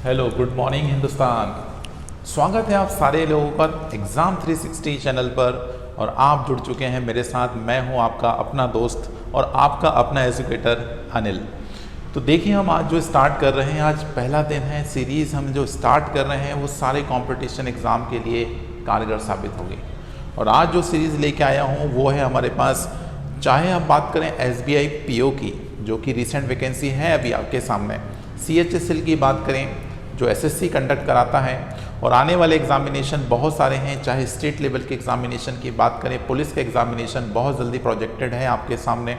Hello, good morning Hindustan. स्वागत है आप सारे लोगों का एग्ज़ाम 360 चैनल पर और आप जुड़ चुके हैं मेरे साथ। मैं हूं आपका अपना दोस्त और आपका अपना एजुकेटर अनिल। तो देखिए, हम आज जो स्टार्ट कर रहे हैं, आज पहला दिन है। सीरीज़ हम जो स्टार्ट कर रहे हैं वो सारे कंपटीशन एग्ज़ाम के लिए कारगर साबित होगी। और आज जो सीरीज़ लेके आया हूँ वो है हमारे पास, चाहे हम बात करें SBI PO की, जो कि रिसेंट वैकेंसी है अभी आपके सामने, CHSL की बात करें जो SSC कंडक्ट कराता है, और आने वाले एग्जामिनेशन बहुत सारे हैं। चाहे स्टेट लेवल के एग्जामिनेशन की बात करें, पुलिस के एग्जामिनेशन बहुत जल्दी प्रोजेक्टेड है आपके सामने,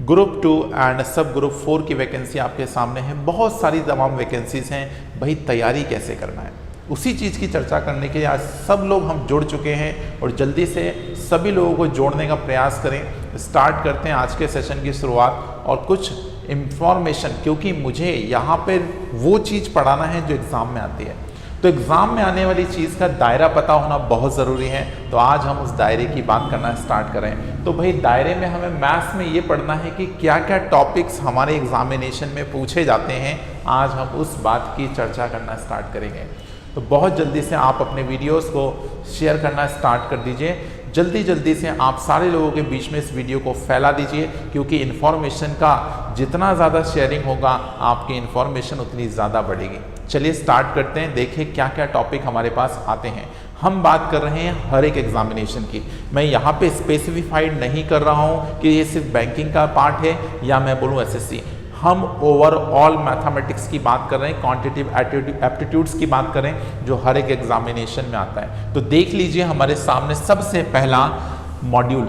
ग्रुप 2 एंड सब ग्रुप 4 की वैकेंसी आपके सामने है। बहुत सारी तमाम वैकेंसीज हैं। भाई, तैयारी कैसे करना है, उसी चीज़ की चर्चा करने के लिए आज सब लोग हम जुड़ चुके हैं और जल्दी से सभी लोगों को जोड़ने का प्रयास करें। स्टार्ट करते हैं आज के सेशन की शुरुआत और कुछ इंफॉर्मेशन, क्योंकि मुझे यहाँ पर वो चीज़ पढ़ाना है जो एग्ज़ाम में आती है। तो एग्ज़ाम में आने वाली चीज़ का दायरा पता होना बहुत ज़रूरी है। तो आज हम उस दायरे की बात करना स्टार्ट करें। तो भाई, दायरे में हमें मैथ्स में ये पढ़ना है कि क्या क्या टॉपिक्स हमारे एग्जामिनेशन में पूछे जाते हैं। आज हम उस बात की चर्चा करना स्टार्ट करेंगे। तो बहुत जल्दी से आप अपने वीडियोस को शेयर करना स्टार्ट कर दीजिए। जल्दी जल्दी से आप सारे लोगों के बीच में इस वीडियो को फैला दीजिए, क्योंकि इन्फॉर्मेशन का जितना ज़्यादा शेयरिंग होगा आपकी इन्फॉर्मेशन उतनी ज़्यादा बढ़ेगी। चलिए स्टार्ट करते हैं। देखिए क्या क्या टॉपिक हमारे पास आते हैं। हम बात कर रहे हैं हर एक एग्जामिनेशन की। मैं यहाँ पे स्पेसिफाइड नहीं कर रहा हूँ कि ये सिर्फ बैंकिंग का पार्ट है या मैं बोलूँ SSC। हम ओवरऑल मैथमेटिक्स की बात कर रहे हैं, क्वांटिटेटिव एप्टीट्यूड्स की बात करें जो हर एक एग्जामिनेशन में आता है। तो देख लीजिए, हमारे सामने सबसे पहला मॉड्यूल।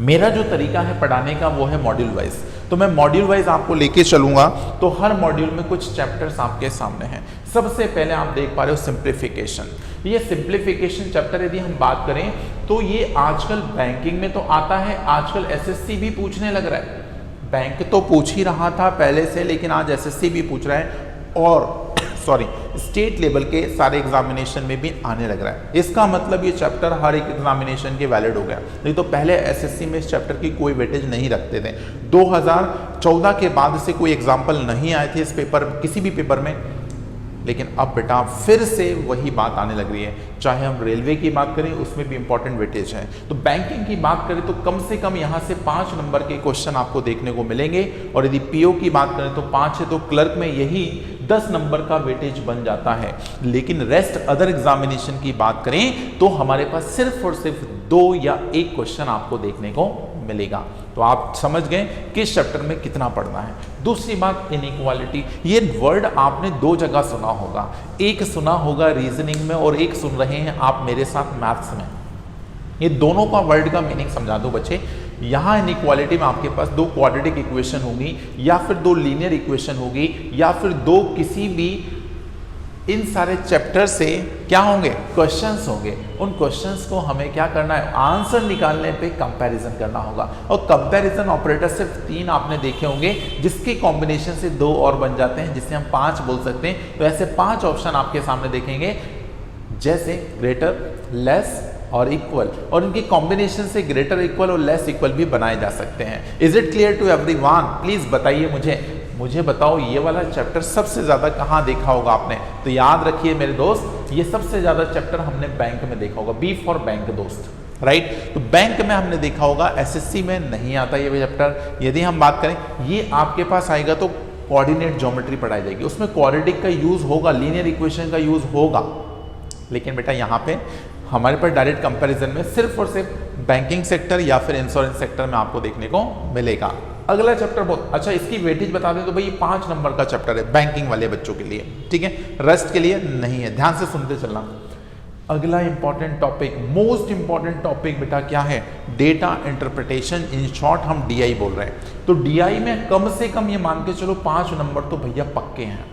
मेरा जो तरीका है पढ़ाने का वो है मॉड्यूल वाइज। तो मैं मॉड्यूल वाइज आपको लेके चलूंगा। तो हर मॉड्यूल में कुछ चैप्टर्स आपके सामने हैं। सबसे पहले आप देख पा रहे हो सिंप्लीफिकेशन। ये सिंप्लीफिकेशन चैप्टर यदि हम बात करें तो ये आजकल बैंकिंग में तो आता है, आजकल SSC भी पूछने लग रहा है। बैंक तो पूछ ही रहा था पहले से, लेकिन आज SSC भी पूछ रहा है और स्टेट लेवल के सारे एग्जामिनेशन में भी आने लग रहा है। इसका मतलब ये चैप्टर हर एक एग्जामिनेशन के वैलिड हो गया। नहीं तो पहले SSC में इस चैप्टर की कोई वेटेज नहीं रखते थे। 2014 के बाद से कोई एग्जाम्पल नहीं आए थे इस पेपर, किसी भी पेपर में। लेकिन अब बेटा फिर से वही बात आने लग रही है। चाहे हम रेलवे की बात करें, उसमें भी इंपॉर्टेंट वेटेज है। तो बैंकिंग की बात करें तो कम से कम यहाँ से 5 नंबर के क्वेश्चन आपको देखने को मिलेंगे। और यदि PO की बात करें तो 5 है, तो क्लर्क में यही 10 नंबर का वेटेज बन जाता है। लेकिन रेस्ट अदर एग्जामिनेशन की बात करें तो हमारे पास सिर्फ और सिर्फ 2 या 1 क्वेश्चन आपको देखने को मिलेगा। तो आप समझ गए किस चैप्टर में कितना पढ़ना है। दूसरी बात, इनइक्वालिटी। ये वर्ड आपने 2 जगह सुना होगा। एक सुना होगा रीजनिंग में और एक सुन रहे हैं आप मेरे साथ मैथ्स में। ये दोनों का वर्ड का मीनिंग समझा दो बच्चे। यहाँ इनइक्वालिटी में आपके पास 2 क्वाड्रेटिक इक्वेशन होगी, या फिर 2 लीनियर इक्वेशन होगी, या फिर 2 किसी भी इन सारे चैप्टर से क्या होंगे, क्वेश्चंस होंगे। उन क्वेश्चंस को हमें क्या करना है, आंसर निकालने पे कंपैरिजन करना होगा। और कंपैरिजन ऑपरेटर सिर्फ 3 आपने देखे होंगे, जिसके कॉम्बिनेशन से 2 और बन जाते हैं, जिसे हम 5 बोल सकते हैं। तो ऐसे 5 ऑप्शन आपके सामने देखेंगे, जैसे ग्रेटर, लेस और इक्वल, और इनके कॉम्बिनेशन से ग्रेटर, इक्वल और लेस इक्वल भी बनाए जा सकते हैं। Is it clear to everyone? Please बताइए मुझे बताओ, ये वाला चैप्टर सबसे ज्यादा कहाँ देखा होगा आपने? तो याद रखिए मेरे दोस्त, ये सबसे ज्यादा चैप्टर हमने बैंक में देखा होगा। B फॉर बैंक दोस्त, राइट। तो बैंक में हमने देखा होगा, SSC में नहीं आता ये चैप्टर। यदि हम बात करें, ये आपके पास आएगा तो कोऑर्डिनेट ज्योमेट्री पढ़ाई जाएगी, उसमें क्वाड्रेटिक का यूज होगा, लीनियर इक्वेशन का यूज होगा। लेकिन बेटा यहाँ पे हमारे पास डायरेक्ट कंपैरिजन में सिर्फ और सिर्फ बैंकिंग सेक्टर या फिर इंश्योरेंस सेक्टर में आपको देखने को मिलेगा। अगला चैप्टर बहुत अच्छा, इसकी वेटेज बता दें तो भाई 5 नंबर का चैप्टर है बैंकिंग वाले बच्चों के लिए, ठीक है, रेस्ट के लिए नहीं है। ध्यान से सुनते चलना। अगला important topic, most important topic बेटा क्या है, डेटा इंटरप्रिटेशन। इन शॉर्ट हम DI बोल रहे हैं। तो DI में कम से कम ये मान के चलो 5 नंबर तो भैया पक्के हैं।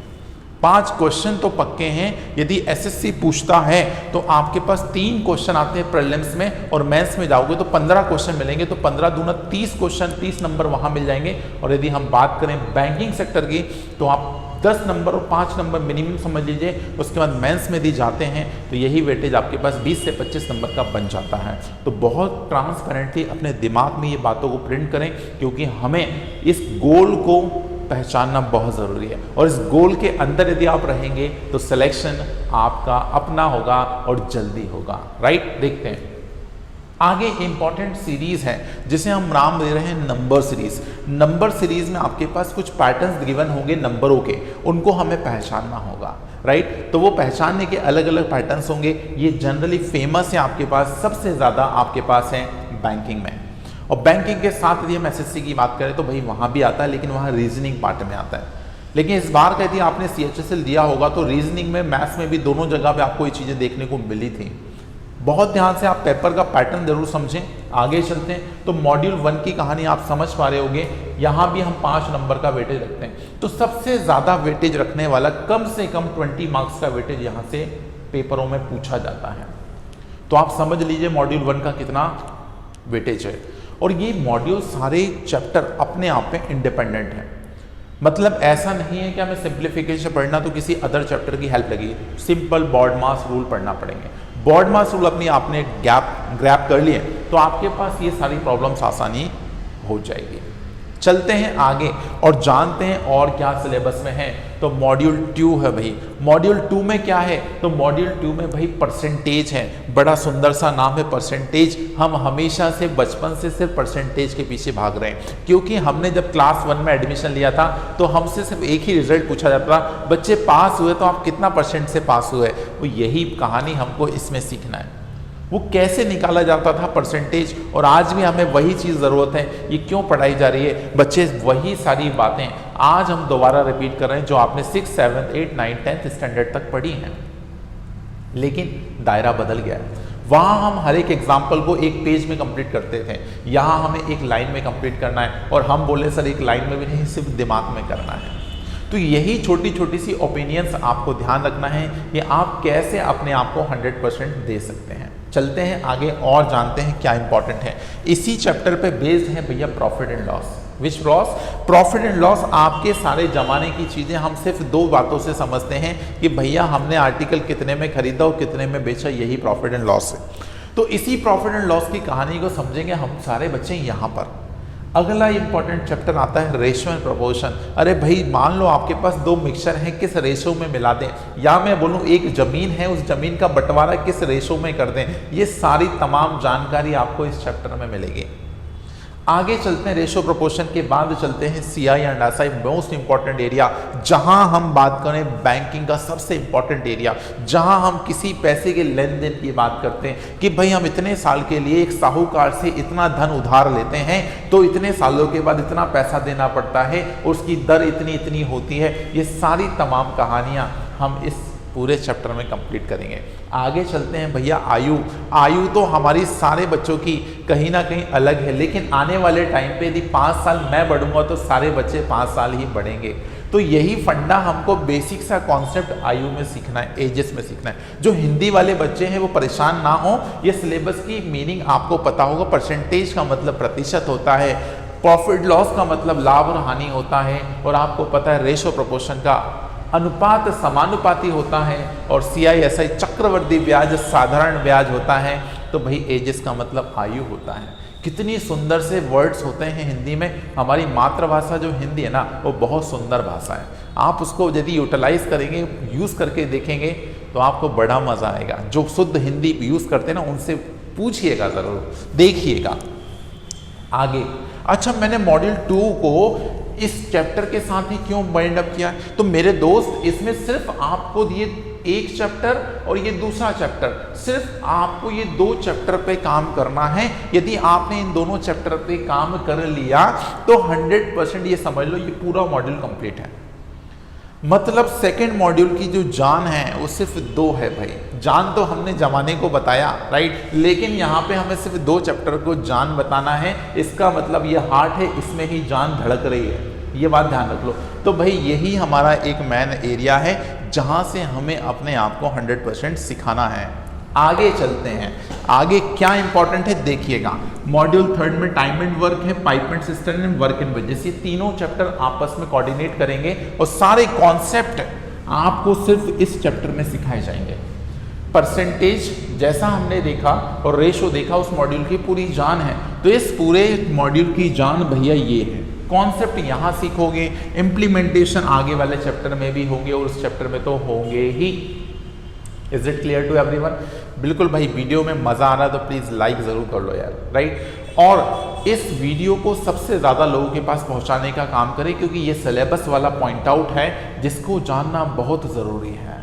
5 क्वेश्चन तो पक्के हैं। यदि SSC पूछता है तो आपके पास 3 क्वेश्चन आते हैं प्रीलिम्स में, और मेंस में जाओगे तो 15 क्वेश्चन मिलेंगे। तो 15 दूना 30 क्वेश्चन, 30 नंबर वहां मिल जाएंगे। और यदि हम बात करें बैंकिंग सेक्टर की तो आप 10 नंबर और 5 नंबर मिनिमम समझ लीजिए। उसके बाद मेंस में दी जाते हैं तो यही वेटेज आपके पास 20 से 25 नंबर का बन जाता है। तो बहुत ट्रांसपेरेंटली अपने दिमाग में ये बातों को प्रिंट करें, क्योंकि हमें इस गोल को पहचानना बहुत ज़रूरी है। और इस गोल के अंदर यदि आप रहेंगे तो सिलेक्शन आपका अपना होगा और जल्दी होगा, राइट। देखते हैं आगे इंपॉर्टेंट सीरीज है जिसे हम नाम दे रहे हैं नंबर सीरीज। नंबर सीरीज में आपके पास कुछ पैटर्न्स गिवन होंगे नंबरों के, उनको हमें पहचानना होगा, राइट। तो वो पहचानने के अलग अलग पैटर्न्स होंगे। ये जनरली फेमस है आपके पास, सबसे ज़्यादा आपके पास है बैंकिंग में। और बैंकिंग के साथ यदि हम एसएससी की बात करें तो भाई वहाँ भी आता है, लेकिन वहाँ रीजनिंग पार्ट में आता है। लेकिन इस बार का यदि आपने CHSL दिया होगा तो रीजनिंग में, मैथ्स में भी दोनों जगह पे आपको ये चीज़ें देखने को मिली थी। बहुत ध्यान से आप पेपर का पैटर्न जरूर समझें। आगे चलते हैं तो मॉड्यूल 1 की कहानी आप समझ पा रहे होंगे। यहाँ भी हम 5 नंबर का वेटेज रखते हैं, तो सबसे ज़्यादा वेटेज रखने वाला, कम से कम 20 मार्क्स का वेटेज यहाँ से पेपरों में पूछा जाता है। तो आप समझ लीजिए मॉड्यूल 1 का कितना वेटेज है। और ये मॉड्यूल सारे चैप्टर अपने आप में इंडिपेंडेंट हैं। मतलब ऐसा नहीं है कि हमें सिंप्लीफिकेशन पढ़ना तो किसी अदर चैप्टर की हेल्प लगी। सिंपल बॉड मास रूल पढ़ना पड़ेंगे। बॉड मास रूल अपनी आपने ग्रैप कर लिए तो आपके पास ये सारी प्रॉब्लम्स आसानी हो जाएगी। चलते हैं आगे और जानते हैं और क्या सिलेबस में है। तो मॉड्यूल 2 है भाई। मॉड्यूल 2 में क्या है? तो मॉड्यूल 2 में भाई परसेंटेज है। बड़ा सुंदर सा नाम है परसेंटेज। हम हमेशा से बचपन से सिर्फ परसेंटेज के पीछे भाग रहे हैं, क्योंकि हमने जब क्लास 1 में एडमिशन लिया था तो हमसे सिर्फ एक ही रिजल्ट पूछा जाता था, बच्चे पास हुए तो आप कितना परसेंट से पास हुए। वो यही कहानी हमको इसमें सीखना है, वो कैसे निकाला जाता था परसेंटेज। और आज भी हमें वही चीज़ ज़रूरत है। ये क्यों पढ़ाई जा रही है? बच्चे वही सारी बातें आज हम दोबारा रिपीट कर रहे हैं जो आपने 6, 7, 8, 9, 10th स्टैंडर्ड तक पढ़ी हैं, लेकिन दायरा बदल गया है। वहाँ हम हर एक एग्जाम्पल को एक पेज में कंप्लीट करते थे, यहाँ हमें एक लाइन में कंप्लीट करना है। और हम बोले सर एक लाइन में भी नहीं, सिर्फ दिमाग में करना है। तो यही छोटी छोटी सी ओपिनियंस आपको ध्यान रखना है कि आप कैसे अपने आप को 100% दे सकते हैं। चलते हैं आगे और जानते हैं क्या इंपॉर्टेंट है। इसी चैप्टर पे बेस्ड है भैया profit and loss. Which loss? Profit and loss. आपके सारे जमाने की चीज़ें हम सिर्फ 2 बातों से समझते हैं कि भैया हमने आर्टिकल कितने में खरीदा और कितने में बेचा, यही प्रॉफिट एंड लॉस है। तो इसी प्रॉफिट एंड लॉस की कहानी को समझेंगे हम सारे बच्चे यहाँ पर। अगला इंपॉर्टेंट चैप्टर आता है रेशो एंड प्रोपोर्शन। अरे भाई मान लो आपके पास 2 मिक्सचर हैं, किस रेशो में मिला दें, या मैं बोलूँ एक जमीन है, उस जमीन का बंटवारा किस रेशो में कर दें। ये सारी तमाम जानकारी आपको इस चैप्टर में मिलेगी। आगे चलते हैं रेशो प्रोपोर्शन के बाद चलते हैं CI and SI, most important area, जहां हम बात करें बैंकिंग का सबसे इंपॉर्टेंट एरिया, जहां हम किसी पैसे के लेन देन की बात करते हैं कि भाई हम इतने साल के लिए एक साहूकार से इतना धन उधार लेते हैं तो इतने सालों के बाद इतना पैसा देना पड़ता है, उसकी दर इतनी इतनी होती है। ये सारी तमाम कहानियां हम इस पूरे चैप्टर में कंप्लीट करेंगे। आगे चलते हैं भैया आयु तो हमारी सारे बच्चों की कहीं ना कहीं अलग है, लेकिन आने वाले टाइम पे यदि 5 साल मैं बढ़ूंगा तो सारे बच्चे 5 साल ही बढ़ेंगे। तो यही फंडा हमको बेसिक सा कॉन्सेप्ट आयु में सीखना है, एजेस में सीखना है। जो हिंदी वाले बच्चे हैं वो परेशान ना हो, ये सिलेबस की मीनिंग आपको पता होगा। परसेंटेज का मतलब प्रतिशत होता है, प्रॉफिट लॉस का मतलब लाभ और हानि होता है, और आपको पता है रेशो प्रोपोर्शन का अनुपात समानुपाती होता है, और CI SI चक्रवर्ती ब्याज साधारण ब्याज होता है। तो भाई एजेस का मतलब आयु होता है। कितनी सुंदर से वर्ड्स होते हैं हिंदी में। हमारी मातृभाषा जो हिंदी है ना, वो बहुत सुंदर भाषा है। आप उसको यदि यूटिलाइज करेंगे, यूज़ करके देखेंगे तो आपको बड़ा मज़ा आएगा। जो शुद्ध हिंदी यूज़ करते हैं ना, उनसे पूछिएगा, ज़रूर देखिएगा। आगे अच्छा, मैंने मॉड्यूल 2 को इस चैप्टर के साथ ही क्यों बाइंड अप किया? तो मेरे दोस्त, इसमें सिर्फ आपको दिए एक चैप्टर और ये दूसरा चैप्टर, सिर्फ आपको ये 2 चैप्टर पे काम करना है। यदि आपने इन दोनों चैप्टर पे काम कर लिया तो 100% ये समझ लो ये पूरा मॉड्यूल कंप्लीट है। मतलब सेकंड मॉड्यूल की जो जान है वो सिर्फ 2 है भाई। जान तो हमने जमाने को बताया, राइट, लेकिन यहाँ पे हमें सिर्फ 2 चैप्टर को जान बताना है। इसका मतलब ये हार्ट है, इसमें ही जान धड़क रही है, ये बात ध्यान रख लो। तो भाई यही हमारा एक मेन एरिया है जहाँ से हमें अपने आप को 100% सिखाना है। आगे चलते हैं, आगे क्या इंपॉर्टेंट है देखिएगा। मॉड्यूल 3 में टाइम एंड वर्क है, pipe and system and work in business. ये तीनों चैप्टर आपस में कोऑर्डिनेट करेंगे और सारे कॉन्सेप्ट आपको सिर्फ इस चैप्टर में सिखाए जाएंगे। परसेंटेज जैसा हमने देखा और रेशो देखा, उस मॉड्यूल की पूरी जान है। तो इस पूरे मॉड्यूल की जान भैया ये है। कॉन्सेप्ट यहाँ सीखोगे, इम्प्लीमेंटेशन आगे वाले चैप्टर में भी होंगे और उस चैप्टर में तो होंगे ही। Is it clear to everyone? बिल्कुल भाई, वीडियो में मजा आ रहा है तो प्लीज लाइक जरूर कर लो यार, राइट। और इस वीडियो को सबसे ज्यादा लोगों के पास पहुंचाने का काम करें, क्योंकि ये सिलेबस वाला पॉइंट आउट है जिसको जानना बहुत जरूरी है,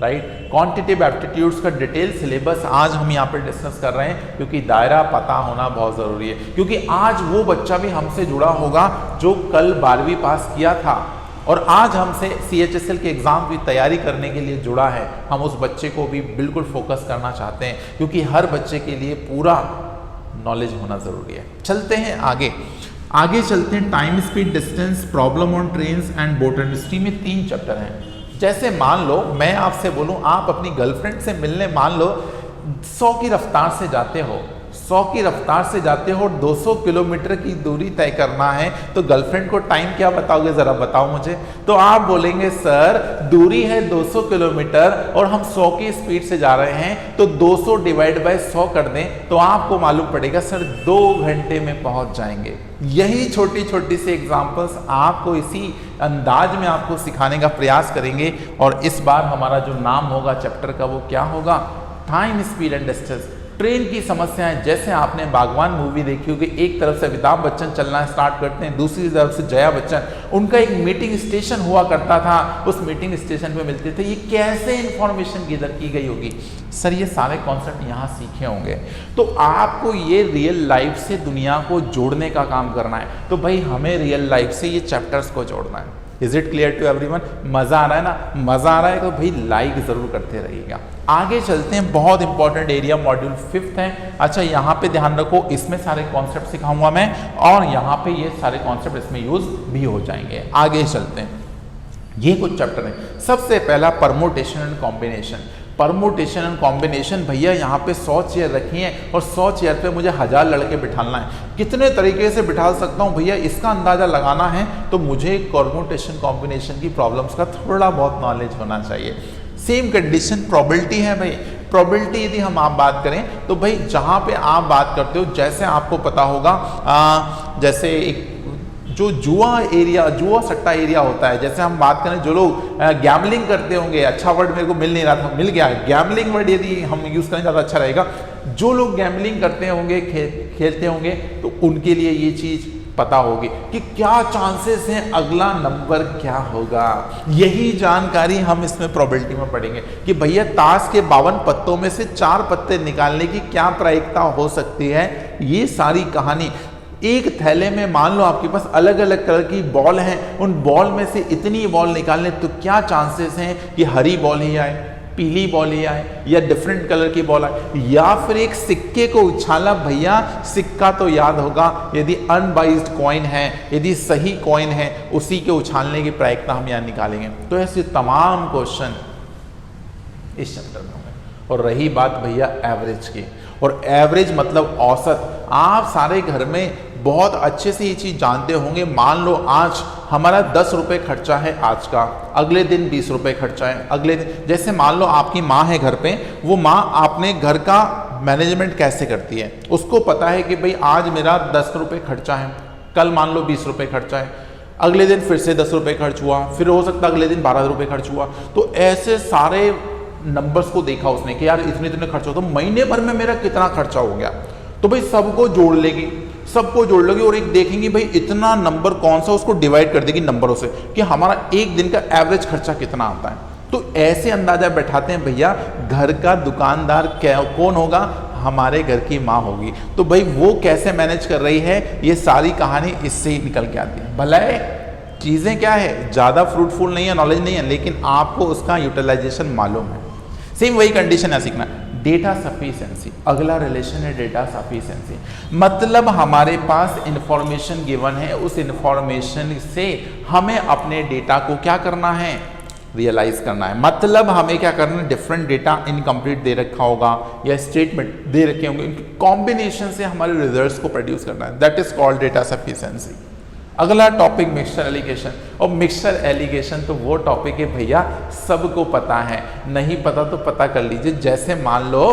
राइट। क्वांटिटेटिव एप्टीट्यूड्स का डिटेल सिलेबस आज हम यहाँ पे डिस्कस कर रहे हैं, क्योंकि दायरा पता होना बहुत ज़रूरी है। क्योंकि आज वो बच्चा भी हमसे जुड़ा होगा जो कल 12वीं पास किया था और आज हमसे CHSL के एग्ज़ाम की तैयारी करने के लिए जुड़ा है। हम उस बच्चे को भी बिल्कुल फोकस करना चाहते हैं, क्योंकि हर बच्चे के लिए पूरा नॉलेज होना ज़रूरी है। चलते हैं आगे चलते हैं। Time, speed, distance, problem on trains and boat industry में 3 चैप्टर हैं। जैसे मान लो मैं आपसे बोलूं, आप अपनी गर्लफ्रेंड से मिलने मान लो 100 की रफ्तार से जाते हो, 100 की रफ्तार से जाते हो, 200 किलोमीटर की दूरी तय करना है, तो गर्लफ्रेंड को टाइम क्या बताओगे, जरा बताओ मुझे। तो आप बोलेंगे सर दूरी है 200 किलोमीटर और हम 100 की स्पीड से जा रहे हैं, तो 200 डिवाइड बाय 100 कर दें, तो आपको मालूम पड़ेगा सर 2 घंटे में पहुंच जाएंगे। यही छोटी छोटी सी एग्जांपल्स आपको इसी अंदाज में आपको सिखाने का प्रयास करेंगे। और इस बार हमारा जो नाम होगा चैप्टर का वो क्या होगा, time, speed and distance. Train की समस्याएं, जैसे आपने बागवान मूवी देखी होगी, एक तरफ से अमिताभ बच्चन चलना स्टार्ट करते हैं, दूसरी तरफ से जया बच्चन, उनका एक मीटिंग स्टेशन हुआ करता था, उस मीटिंग स्टेशन पे मिलते थे। ये कैसे इंफॉर्मेशन गैदर की गई होगी, सर ये सारे कॉन्सेप्ट यहाँ सीखे होंगे। तो आपको ये रियल लाइफ से दुनिया को जोड़ने का काम करना है, तो भाई हमें रियल लाइफ से ये चैप्टर्स को जोड़ना है। Is it clear to everyone? मजा आ रहा है ना? मजा आ रहा है तो भाई लाइक जरूर करते रहिएगा। आगे चलते हैं, बहुत इंपॉर्टेंट एरिया मॉड्यूल 5 है। अच्छा यहाँ पे ध्यान रखो, इसमें सारे कॉन्सेप्ट सिखाऊंगा मैं और यहाँ पे ये सारे कॉन्सेप्ट इसमें यूज भी हो जाएंगे। आगे चलते हैं, ये कुछ चैप्टर है। सबसे पहला permutation and combination. Permutation and combination, भैया यहाँ पे 100 चेयर रखी हैं और 100 चेयर पे मुझे 1000 लड़के बिठाना है, कितने तरीके से बिठा सकता हूँ भैया, इसका अंदाजा लगाना है तो मुझे परमुटेशन कॉम्बिनेशन की प्रॉब्लम्स का थोड़ा बहुत नॉलेज होना चाहिए। सेम कंडीशन प्रोबेबिलिटी है भाई। प्रोबेबिलिटी यदि हम आप बात करें तो भाई जहाँ पे आप बात करते हो, जैसे आपको पता होगा जैसे एक जो जुआ सट्टा एरिया होता है, जैसे हम बात करें जो लोग गैम्बलिंग करते होंगे, अच्छा वर्ड मेरे को मिल नहीं रहा था, मिल गया, गैम्बलिंग वर्ड यदि हम यूज करें ज़्यादा अच्छा रहेगा। जो लोग गैम्बलिंग करते होंगे, खेलते होंगे, तो उनके लिए ये चीज़ पता होगी कि क्या चांसेस हैं, अगला नंबर क्या होगा। यही जानकारी हम इसमें प्रोबेबिलिटी में पढ़ेंगे कि भैया ताश के 52 पत्तों में से 4 पत्ते निकालने की क्या प्रायिकता हो सकती है। ये सारी कहानी, एक थैले में मान लो आपके पास अलग अलग कलर की बॉल हैं, उन बॉल में से इतनी बॉल निकालने, तो क्या चांसेस हैं कि हरी बॉल ही आए, पीली बॉल ही आए, या डिफरेंट कलर की बॉल आए, या फिर एक सिक्के को उछाला, भैया सिक्का तो याद होगा, यदि अनबाइज्ड कॉइन है, यदि सही कॉइन है, उसी के उछालने की प्रायिकता हम यहाँ निकालेंगे। तो ऐसे तमाम क्वेश्चन इस चैप्टर में होंगे। और रही बात भैया एवरेज की, और एवरेज मतलब औसत, आप सारे घर में बहुत अच्छे से ये चीज़ जानते होंगे। मान लो आज हमारा 10 रुपये खर्चा है आज का, अगले दिन 20 रुपये खर्चा है, अगले दिन, जैसे मान लो आपकी माँ है घर पे, वो माँ आपने घर का मैनेजमेंट कैसे करती है, उसको पता है कि भाई आज मेरा 10 रुपये खर्चा है, कल मान लो 20 रुपये खर्चा है, अगले दिन फिर से 10 रुपये खर्च हुआ, फिर हो सकता है अगले दिन 12 रुपये खर्च हुआ। तो ऐसे सारे नंबर्स को देखा उसने कि यार इतने इतने खर्चा हो, तो महीने भर में मेरा कितना खर्चा हो गया, तो भाई सबको जोड़ लेगी, सबको जोड़ लोगी और एक देखेंगे भाई इतना नंबर कौन सा, उसको डिवाइड कर देगी नंबरों से कि हमारा एक दिन का एवरेज खर्चा कितना आता है। तो ऐसे अंदाजा बैठाते हैं भैया, घर का दुकानदार कौन होगा, हमारे घर की माँ होगी। तो भाई वो कैसे मैनेज कर रही है, ये सारी कहानी इससे ही निकल के आती है। भले चीज़ें क्या है, ज़्यादा फ्रूटफुल नहीं है, नॉलेज नहीं है, लेकिन आपको उसका यूटिलाइजेशन मालूम है। सेम वही कंडीशन है सीखना। डेटा सफिशिएंसी, अगला रिलेशन है डेटा सफिशिएंसी। मतलब हमारे पास इंफॉर्मेशन गिवन है, उस इंफॉर्मेशन से हमें अपने डेटा को क्या करना है, रियलाइज करना है। मतलब हमें क्या करना है, डिफरेंट डेटा इनकम्प्लीट दे रखा होगा या स्टेटमेंट दे रखे होंगे, इनके कॉम्बिनेशन से हमारे रिजल्ट्स को प्रोड्यूस करना है। That is called data sufficiency. अगला टॉपिक मिक्सचर एलिगेशन। और मिक्सचर एलिगेशन तो वो टॉपिक है भैया सबको पता है, नहीं पता तो पता कर लीजिए। जैसे मान लो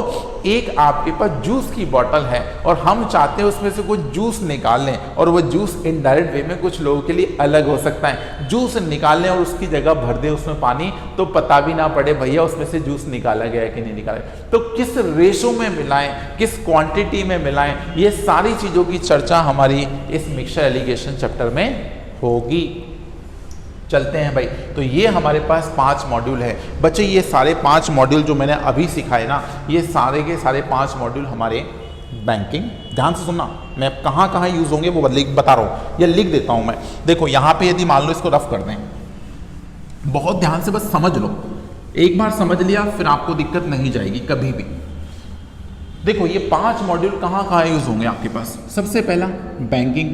एक आपके पास जूस की बोतल है और हम चाहते हैं उसमें से कुछ जूस निकाल लें, और वो जूस इनडायरेक्ट वे में कुछ लोगों के लिए अलग हो सकता है। जूस निकाल लें और उसकी जगह भर दें उसमें पानी, तो पता भी ना पड़े भैया उसमें से जूस निकाला गया है कि नहीं निकाला। तो किस रेशो में मिलाएं, किस क्वांटिटी में मिलाएं, ये सारी चीजों की चर्चा हमारी इस मिक्सचर एलिगेशन चैप्टर में होगी। चलते हैं भाई। तो ये हमारे पास 5 मॉड्यूल है बच्चे। ये सारे 5 मॉड्यूल जो मैंने अभी सिखाए ना, ये सारे के सारे 5 मॉड्यूल हमारे बैंकिंग, ध्यान से सुनना, मैं कहाँ कहाँ यूज होंगे वो बता रहा हूँ या लिख देता हूँ मैं। देखो यहाँ पे यदि मान लो इसको रफ कर दें, बहुत ध्यान से बस समझ लो, एक बार समझ लिया फिर आपको दिक्कत नहीं जाएगी कभी भी। देखो ये 5 मॉड्यूल कहाँ कहाँ यूज होंगे आपके पास। सबसे पहला बैंकिंग,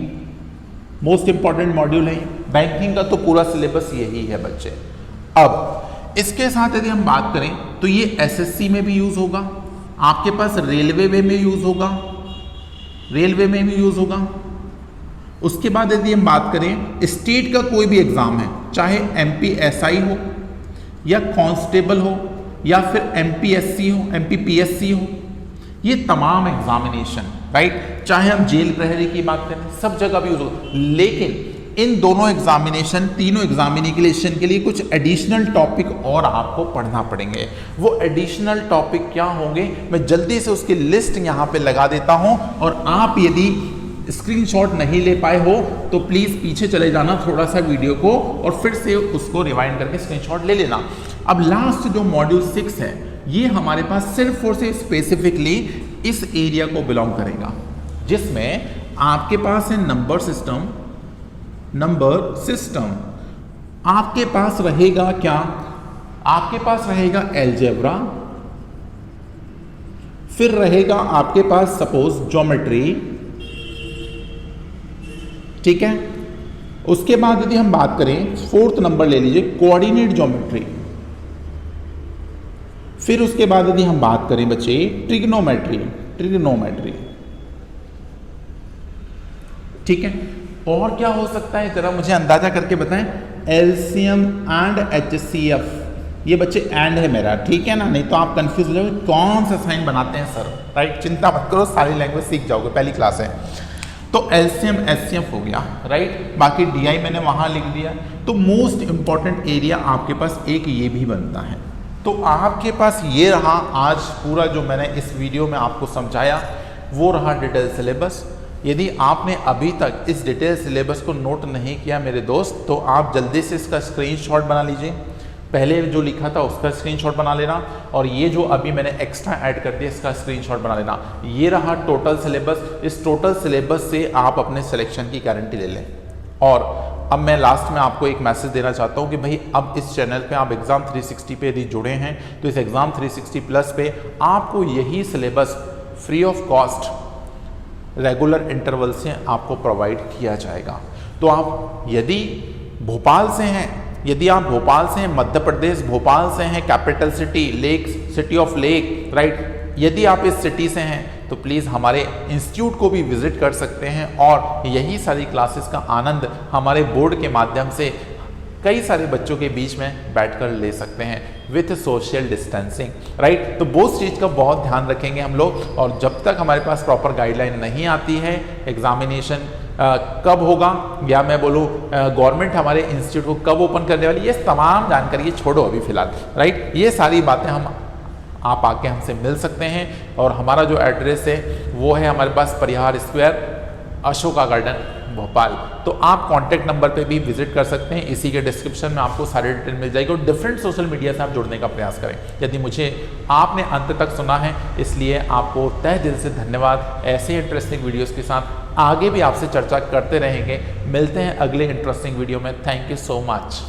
मोस्ट इंपॉर्टेंट मॉड्यूल है। बैंकिंग का तो पूरा सिलेबस यही है बच्चे। अब इसके साथ यदि हम बात करें तो ये एसएससी में भी यूज होगा, आपके पास रेलवे में यूज होगा, रेलवे में भी यूज होगा। उसके बाद यदि हम बात करें स्टेट का कोई भी एग्जाम है, चाहे एमपीएसआई हो या कांस्टेबल हो या फिर एमपीएससी हो, एमपीपीएससी हो, ये तमाम एग्जामिनेशन, राइट, चाहे हम जेल प्रहरी की बात करें, सब जगह भी यूज होगा। लेकिन इन दोनों एग्जामिनेशन, तीनों एग्जामिनेशन के लिए कुछ एडिशनल टॉपिक और आपको पढ़ना पड़ेंगे। वो एडिशनल टॉपिक क्या होंगे, मैं जल्दी से उसकी लिस्ट यहाँ पे लगा देता हूँ, और आप यदि स्क्रीनशॉट नहीं ले पाए हो तो प्लीज पीछे चले जाना थोड़ा सा वीडियो को और फिर से उसको रिवाइंड करके स्क्रीनशॉट ले लेना। अब लास्ट जो मॉड्यूल 6 है, ये हमारे पास सिर्फ और सिर्फ स्पेसिफिकली इस एरिया को बिलोंग करेगा, जिसमें आपके पास है नंबर सिस्टम। नंबर सिस्टम आपके पास रहेगा क्या, आपके पास रहेगा अलजेब्रा, फिर रहेगा आपके पास सपोज ज्योमेट्री, ठीक है। उसके बाद यदि हम बात करें 4th नंबर ले लीजिए कोऑर्डिनेट ज्योमेट्री, फिर उसके बाद यदि हम बात करें बच्चे ट्रिग्नोमेट्री, ट्रिग्नोमेट्री, ठीक है। और क्या हो सकता है जरा मुझे अंदाजा करके बताएं। एलसीएम एंड एचसीएफ, ये बच्चे एंड है मेरा, ठीक है ना, नहीं तो आप कंफ्यूज हो जाओगे कौन सा साइन बनाते हैं सर, राइट। चिंता मत करो, सारी लैंग्वेज सीख जाओगे, पहली क्लास है। तो एलसीएम एचसीएफ हो गया, राइट। बाकी डीआई मैंने वहां लिख दिया। तो मोस्ट इंपॉर्टेंट एरिया आपके पास एक ये भी बनता है। तो आपके पास ये रहा आज पूरा जो मैंने इस वीडियो में आपको समझाया, वो रहा डिटेल सिलेबस। यदि आपने अभी तक इस डिटेल सिलेबस को नोट नहीं किया मेरे दोस्त, तो आप जल्दी से इसका स्क्रीनशॉट बना लीजिए। पहले जो लिखा था उसका स्क्रीनशॉट बना लेना, और ये जो अभी मैंने एक्स्ट्रा ऐड कर दिया इसका स्क्रीनशॉट बना लेना। ये रहा टोटल सिलेबस। इस टोटल सिलेबस से आप अपने सिलेक्शन की गारंटी ले लें। और अब मैं लास्ट में आपको एक मैसेज देना चाहता हूँ कि भाई अब इस चैनल पे आप एग्ज़ाम 360 पे यदि जुड़े हैं तो इस एग्ज़ाम 360 प्लस पे आपको यही syllabus free of cost regular interval से आपको प्रोवाइड किया जाएगा। तो आप यदि भोपाल से हैं, यदि आप भोपाल से हैं, मध्य प्रदेश भोपाल से हैं, capital city, lake, city of lake, right, यदि आप इस सिटी से हैं तो प्लीज़ हमारे इंस्टीट्यूट को भी विजिट कर सकते हैं और यही सारी क्लासेस का आनंद हमारे बोर्ड के माध्यम से कई सारे बच्चों के बीच में बैठकर ले सकते हैं विथ सोशल डिस्टेंसिंग, राइट। तो वो चीज़ का बहुत ध्यान रखेंगे हम लोग। और जब तक हमारे पास प्रॉपर गाइडलाइन नहीं आती है एग्जामिनेशन कब होगा, या मैं बोलूँ गवर्नमेंट हमारे इंस्टीट्यूट को कब ओपन करने वाली, ये तमाम जानकारी छोड़ो अभी फिलहाल, राइट। ये सारी बातें आप आके हमसे मिल सकते हैं। और हमारा जो एड्रेस है वो है हमारे पास परिहार स्क्वायर, अशोका गार्डन, भोपाल। तो आप कांटेक्ट नंबर पे भी विजिट कर सकते हैं, इसी के डिस्क्रिप्शन में आपको सारी डिटेल मिल जाएगी। और डिफरेंट सोशल मीडिया से आप जुड़ने का प्रयास करें। यदि मुझे आपने अंत तक सुना है इसलिए आपको तहे दिल से धन्यवाद। ऐसे इंटरेस्टिंग वीडियोज़ के साथ आगे भी आपसे चर्चा करते रहेंगे। मिलते हैं अगले इंटरेस्टिंग वीडियो में। Thank you so much.